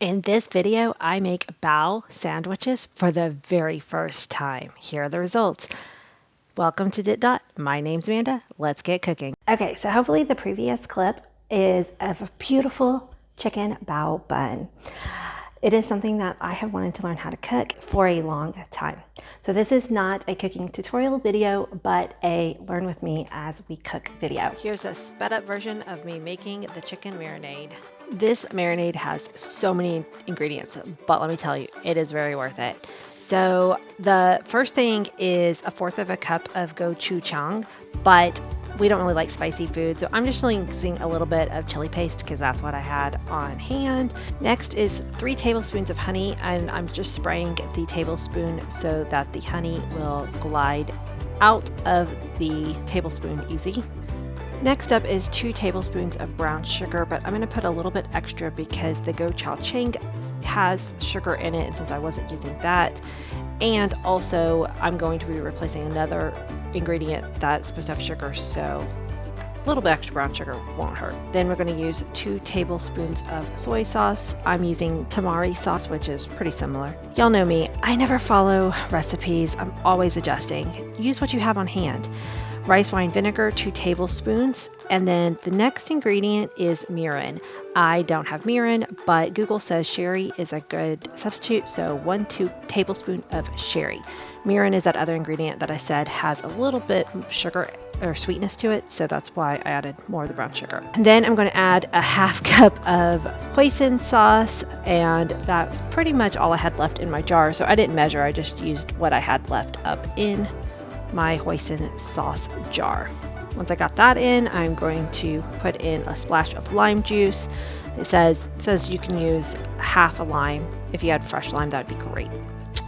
In this video, I make bao sandwiches for the very first time. Here are the results. Welcome to Dit Dot. My name's Amanda. Let's get cooking. Okay, so hopefully the previous clip is of a beautiful chicken bao bun. It is something that I have wanted to learn how to cook for a long time. So this is not a cooking tutorial video, but a learn with me as we cook video. Here's a sped up version of me making the chicken marinade. This marinade has so many ingredients, but let me tell you, it is very worth it. So the first thing is 1/4 cup of gochujang, but we don't really like spicy food, so I'm just using a little bit of chili paste because that's what I had on hand. Next is 3 tablespoons of honey, and I'm just spraying the tablespoon so that the honey will glide out of the tablespoon easy. Next up is 2 tablespoons of brown sugar, but I'm going to put a little bit extra because the Gochujang has sugar in it, and since I wasn't using that. And also I'm going to be replacing another ingredient that's supposed to have sugar, so a little bit extra brown sugar won't hurt. Then we're going to use 2 tablespoons of soy sauce. I'm using tamari sauce, which is pretty similar. Y'all know me, I never follow recipes. I'm always adjusting. Use what you have on hand. Rice wine vinegar, 2 tablespoons. And then the next ingredient is mirin. I don't have mirin, but Google says sherry is a good substitute, so 1 tablespoon of sherry. Mirin is that other ingredient that I said has a little bit sugar or sweetness to it, so that's why I added more of the brown sugar. And then I'm going to add a 1/2 cup of hoisin sauce, and that's pretty much all I had left in my jar, so I didn't measure, I just used what I had left up in my hoisin sauce jar. Once I got that in, I'm going to put in a splash of lime juice. It says you can use 1/2 a lime. If you had fresh lime, that would be great.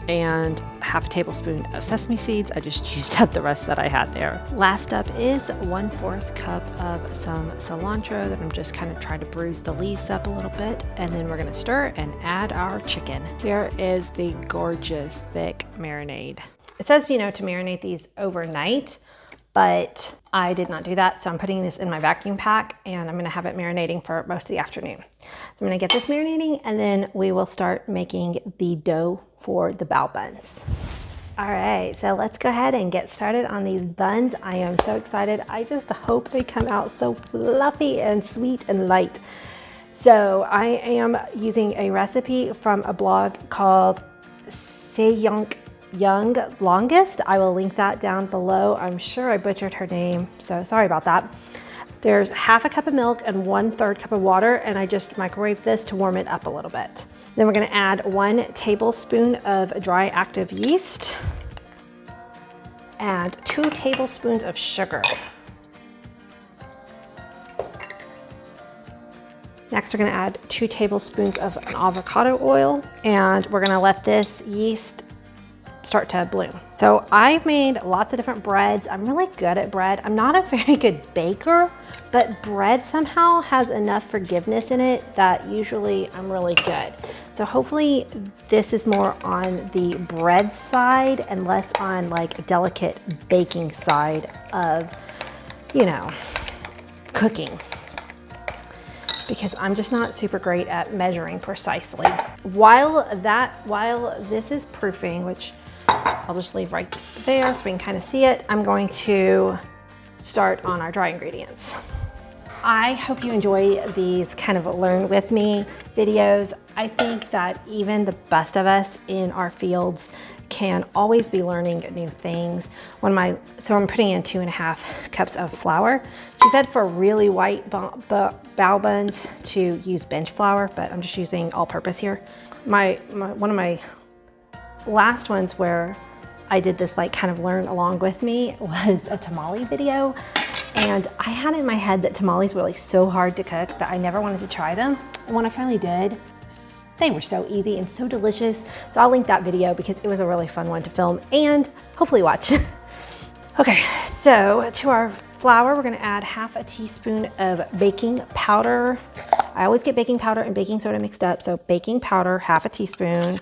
And 1/2 tablespoon of sesame seeds. I just used up the rest that I had there. Last up is 1/4 cup of some cilantro that I'm just kind of trying to bruise the leaves up a little bit. And then we're going to stir and add our chicken. Here is the gorgeous thick marinade. It says, to marinate these overnight, but I did not do that. So I'm putting this in my vacuum pack and I'm going to have it marinating for most of the afternoon. So I'm going to get this marinating and then we will start making the dough for the bao buns. All right, so let's go ahead and get started on these buns. I am so excited. I just hope they come out so fluffy and sweet and light. So I am using a recipe from a blog called Young Longest. I will link that down below. I'm sure I butchered her name, so sorry about that. There's 1/2 cup of milk and 1/3 cup of water, and I just microwaved this to warm it up a little bit. Then we're going to add 1 tablespoon of dry active yeast and 2 tablespoons of sugar. Next, we're going to add 2 tablespoons of avocado oil, and we're going to let this yeast start to bloom. So I've made lots of different breads. I'm really good at bread. I'm not a very good baker, but bread somehow has enough forgiveness in it that usually I'm really good. So hopefully this is more on the bread side and less on like a delicate baking side of, cooking, because I'm just not super great at measuring precisely. While this is proofing, which I'll just leave right there so we can kind of see it, I'm going to start on our dry ingredients. I hope you enjoy these kind of learn with me videos. I think that even the best of us in our fields can always be learning new things. So I'm putting in 2.5 cups of flour. She said for really white bao buns to use bench flour, but I'm just using all-purpose here. One of my last ones where I did this kind of learn along with me was a tamale video, and I had in my head that tamales were so hard to cook that I never wanted to try them. And when I finally did, they were so easy and so delicious. So I'll link that video because it was a really fun one to film and hopefully watch. Okay, so to our flour, we're gonna add 1/2 teaspoon of baking powder. I always get baking powder and baking soda mixed up, so baking powder, 1/2 teaspoon,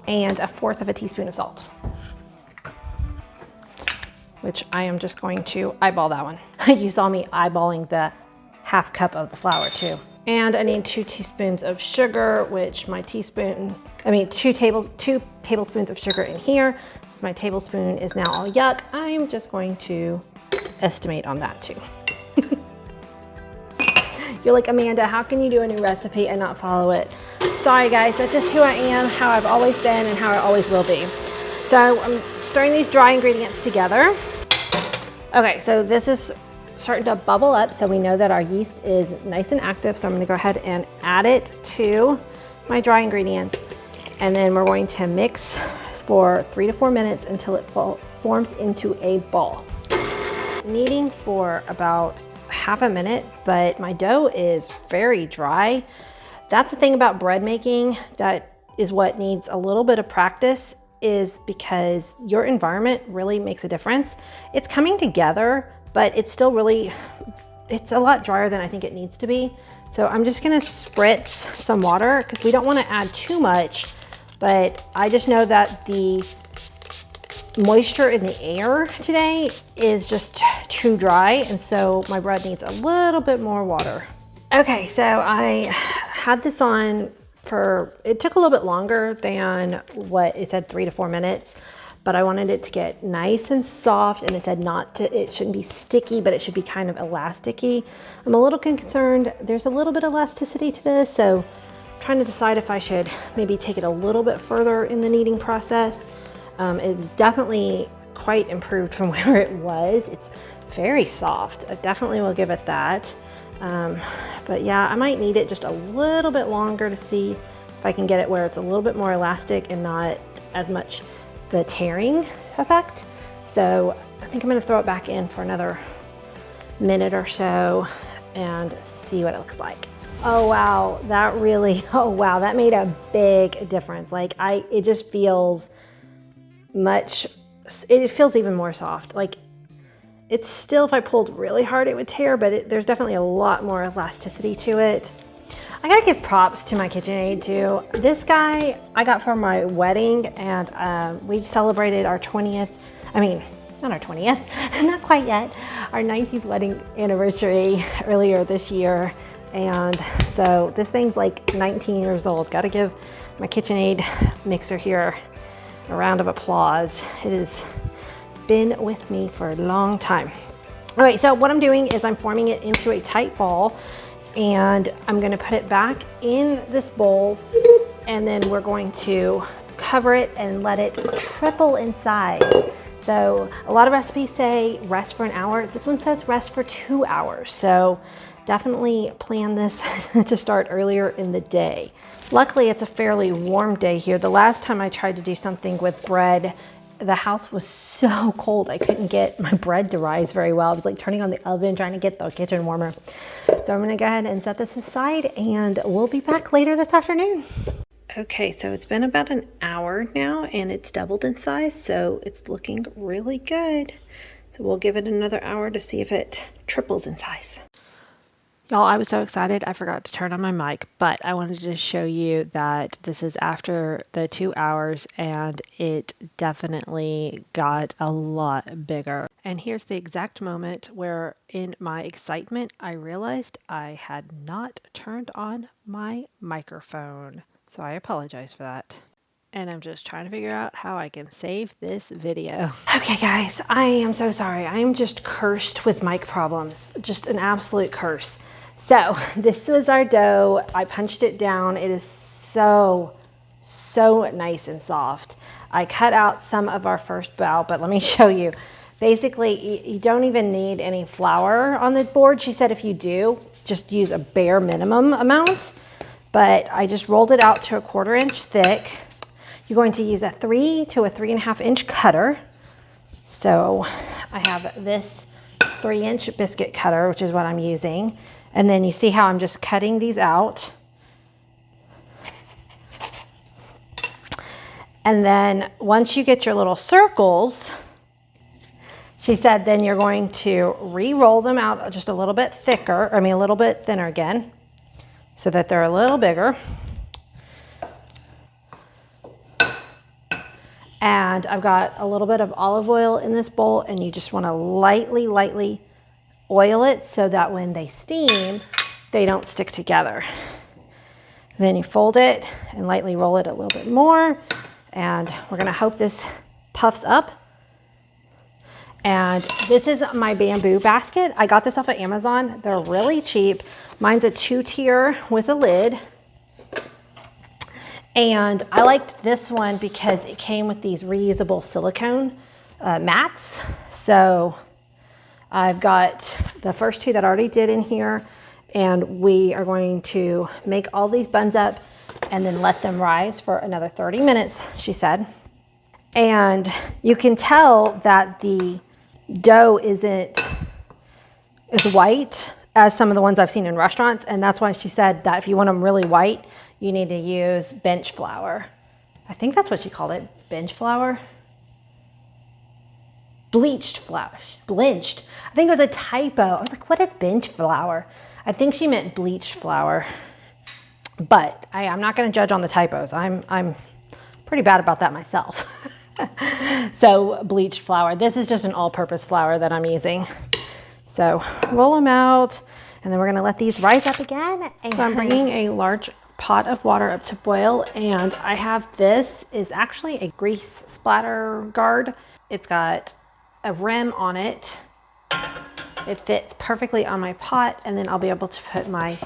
and 1/4 teaspoon of salt, which I am just going to eyeball that one. You saw me eyeballing the 1/2 cup of the flour too. And I need 2 teaspoons of sugar, which my 2 tablespoons of sugar in here. My tablespoon is now all yuck. I'm just going to estimate on that too. You're like, Amanda, how can you do a new recipe and not follow it? Sorry guys, that's just who I am, how I've always been, and how I always will be. So I'm stirring these dry ingredients together. Okay, so this is starting to bubble up, so we know that our yeast is nice and active. So I'm gonna go ahead and add it to my dry ingredients. And then we're going to mix for 3 to 4 minutes until it forms into a ball. Kneading for about half a minute, but my dough is very dry. That's the thing about bread making that is what needs a little bit of practice, is because your environment really makes a difference. It's coming together, but it's still really, it's a lot drier than I think it needs to be. So I'm just gonna spritz some water because we don't wanna add too much, but I just know that the moisture in the air today is just too dry, and so my bread needs a little bit more water. Okay, so I had this on for, it took a little bit longer than what it said, 3 to 4 minutes, but I wanted it to get nice and soft, and it said it shouldn't be sticky, but it should be kind of elasticy. I'm a little concerned, there's a little bit of elasticity to this, so I'm trying to decide if I should maybe take it a little bit further in the kneading process. It's definitely quite improved from where it was. It's very soft. I definitely will give it that. But yeah, I might need it just a little bit longer to see if I can get it where it's a little bit more elastic and not as much the tearing effect. So I think I'm gonna throw it back in for another minute or so and see what it looks like. Oh wow, that really, oh wow, that made a big difference. Like it just feels it feels even more soft. Like it's still, if I pulled really hard, it would tear, but there's definitely a lot more elasticity to it. I gotta give props to my KitchenAid too. This guy I got for my wedding, and we celebrated our 20th, I mean, not our 20th, not quite yet, our 19th wedding anniversary earlier this year. And so this thing's like 19 years old. Gotta give my KitchenAid mixer here a round of applause. It has been with me for a long time. All right, so what I'm doing is I'm forming it into a tight ball, and I'm gonna put it back in this bowl, and then we're going to cover it and let it triple in size. So a lot of recipes say rest for an hour. This one says rest for 2 hours. So definitely plan this to start earlier in the day. Luckily, it's a fairly warm day here. The last time I tried to do something with bread, the house was so cold. I couldn't get my bread to rise very well. I was like turning on the oven, trying to get the kitchen warmer. So I'm gonna go ahead and set this aside, and we'll be back later this afternoon. Okay, so it's been about an hour now, and it's doubled in size, so it's looking really good. So we'll give it another hour to see if it triples in size. Y'all, I was so excited I forgot to turn on my mic, but I wanted to show you that this is after the 2 hours, and it definitely got a lot bigger. And here's the exact moment where, in my excitement, I realized I had not turned on my microphone. So I apologize for that. And I'm just trying to figure out how I can save this video. Okay guys, I am so sorry. I am just cursed with mic problems, just an absolute curse. So this was our dough. I punched it down. It is so nice and soft. I cut out some of our first bao, but let me show you. Basically, you don't even need any flour on the board. She said if you do, just use a bare minimum amount. But I just rolled it out to a 1/4 inch thick. You're going to use a 3 to a 3.5 inch cutter. So I have this 3-inch biscuit cutter, which is what I'm using. And then you see how I'm just cutting these out. And then once you get your little circles, she said, then you're going to re-roll them out just a little bit thicker, a little bit thinner again, so that they're a little bigger. And I've got a little bit of olive oil in this bowl, and you just want to lightly oil it so that when they steam, they don't stick together. Then you fold it and lightly roll it a little bit more. And we're gonna hope this puffs up. And this is my bamboo basket. I got this off of Amazon. They're really cheap. Mine's a 2-tier with a lid. And I liked this one because it came with these reusable silicone mats. So I've got the first 2 that I already did in here. And we are going to make all these buns up and then let them rise for another 30 minutes, she said. And you can tell that the dough isn't as white as some of the ones I've seen in restaurants. And that's why she said that if you want them really white, you need to use bench flour. I think that's what she called it, bench flour. Bleached flour, bleached. I think it was a typo. I was like, what is bench flour? I think she meant bleached flour, but I'm not going to judge on the typos. I'm pretty bad about that myself. So bleached flour. This is just an all-purpose flour that I'm using. So roll them out, and then we're going to let these rise up again. And so I'm bringing a large pot of water up to boil, and I have this is actually a grease splatter guard. It's got a rim on it. It fits perfectly on my pot, and then I'll be able to put my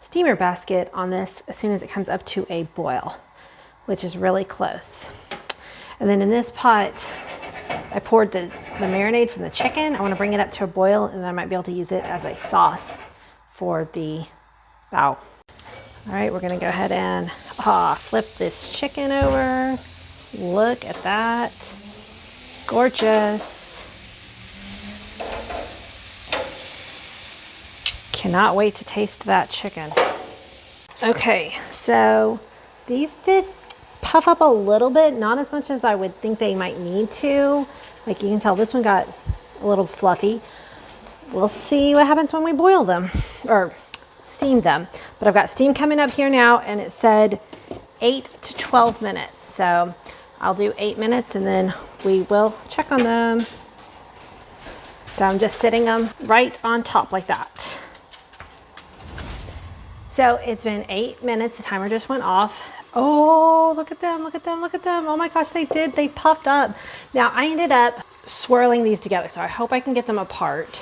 steamer basket on this as soon as it comes up to a boil, which is really close. And then in this pot, I poured the marinade from the chicken. I want to bring it up to a boil, and then I might be able to use it as a sauce for the bao. All right, we're going to go ahead and flip this chicken over. Look at that. Gorgeous. Cannot wait to taste that chicken. Okay, so these did puff up a little bit, not as much as I would think they might need to. Like you can tell this one got a little fluffy. We'll see what happens when we boil them or steam them. But I've got steam coming up here now, and it said 8 to 12 minutes. So I'll do 8 minutes and then we will check on them. So I'm just sitting them right on top like that. So it's been 8 minutes. The timer just went off. Oh, look at them, look at them, look at them. Oh my gosh, they puffed up. Now I ended up swirling these together, so I hope I can get them apart.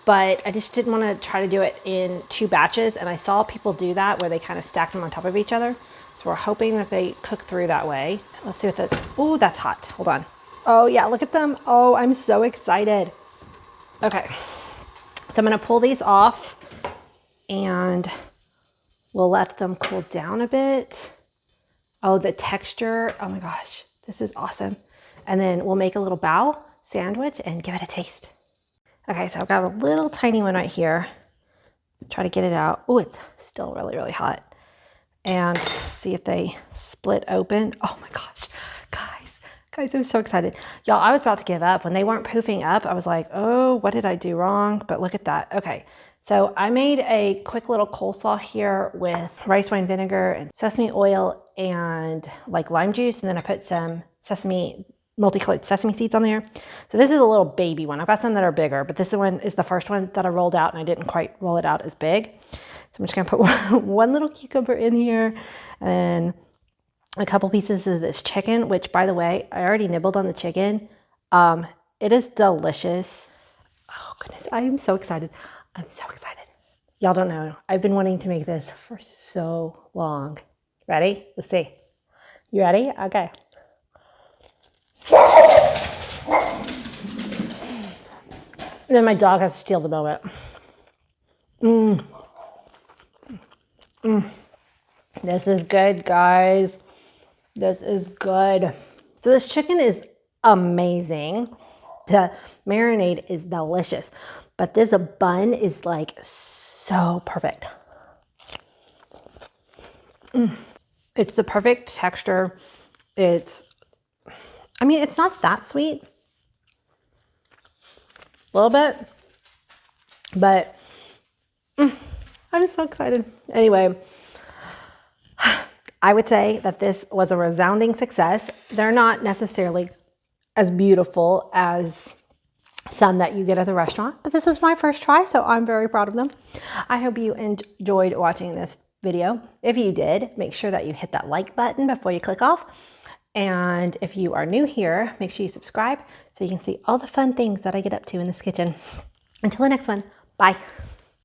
But I just didn't want to try to do it in 2 batches, and I saw people do that where they kind of stacked them on top of each other. So we're hoping that they cook through that way. Let's see what that, oh, that's hot, hold on. Oh yeah, look at them. Oh, I'm so excited. Okay, so I'm gonna pull these off and we'll let them cool down a bit. Oh, the texture, oh my gosh, this is awesome. And then we'll make a little bao sandwich and give it a taste. Okay, so I've got a little tiny one right here. Try to get it out. Oh, it's still really, really hot. And see if they split open. Oh my gosh, guys, I'm so excited. Y'all, I was about to give up. When they weren't poofing up, I was like, oh, what did I do wrong? But look at that. Okay, so I made a quick little coleslaw here with rice wine vinegar and sesame oil and like lime juice. And then I put some multicolored sesame seeds on there. So this is a little baby one. I've got some that are bigger, but this one is the first one that I rolled out, and I didn't quite roll it out as big. So I'm just gonna put one little cucumber in here and a couple pieces of this chicken, which by the way, I already nibbled on the chicken. It is delicious. Oh goodness, I am so excited. I'm so excited. Y'all don't know, I've been wanting to make this for so long. Ready? Let's see. You ready? Okay. And then my dog has to steal the moment. This is good, guys. This is good. So this chicken is amazing. The marinade is delicious, but this bun is like so perfect. It's the perfect texture. It's not that sweet. A little bit, but I'm so excited. Anyway, I would say that this was a resounding success. They're not necessarily as beautiful as some that you get at the restaurant, but this was my first try, so I'm very proud of them. I hope you enjoyed watching this video. If you did, make sure that you hit that like button before you click off. And if you are new here, make sure you subscribe so you can see all the fun things that I get up to in this kitchen. Until the next one, bye.